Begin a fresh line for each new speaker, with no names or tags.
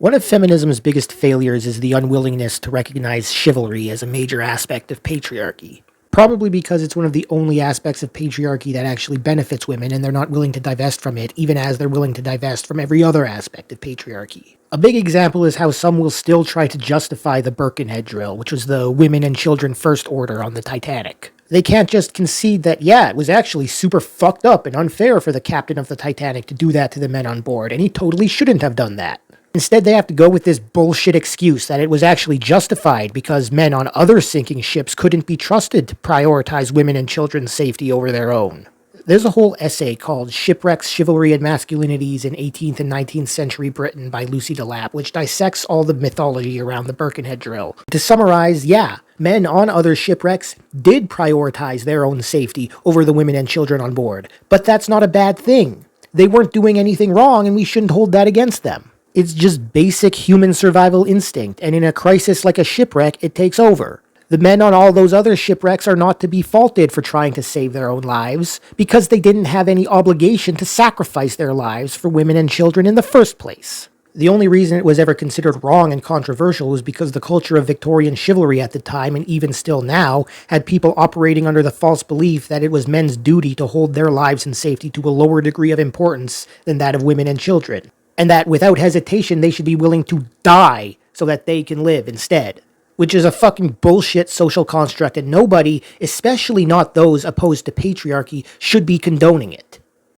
One of feminism's biggest failures is the unwillingness to recognize chivalry as a major aspect of patriarchy. Probably because it's one of the only aspects of patriarchy that actually benefits women, and they're not willing to divest from it, even as they're willing to divest from every other aspect of patriarchy. A big example is how some will still try to justify the Birkenhead drill, which was the women and children first order on the Titanic. They can't just concede that, yeah, it was actually super fucked up and unfair for the captain of the Titanic to do that to the men on board, and he totally shouldn't have done that. Instead, they have to go with this bullshit excuse that it was actually justified because men on other sinking ships couldn't be trusted to prioritize women and children's safety over their own. There's a whole essay called Shipwrecks, Chivalry, and Masculinities in 18th and 19th Century Britain by Lucy Delap, which dissects all the mythology around the Birkenhead drill. To summarize, yeah, men on other shipwrecks did prioritize their own safety over the women and children on board. But that's not a bad thing. They weren't doing anything wrong, and we shouldn't hold that against them. It's just basic human survival instinct, and in a crisis like a shipwreck, it takes over. The men on all those other shipwrecks are not to be faulted for trying to save their own lives, because they didn't have any obligation to sacrifice their lives for women and children in the first place. The only reason it was ever considered wrong and controversial was because the culture of Victorian chivalry at the time, and even still now, had people operating under the false belief that it was men's duty to hold their lives and safety to a lower degree of importance than that of women and children, and that without hesitation they should be willing to die so that they can live instead. Which is a fucking bullshit social construct, and nobody, especially not those opposed to patriarchy, should be condoning it.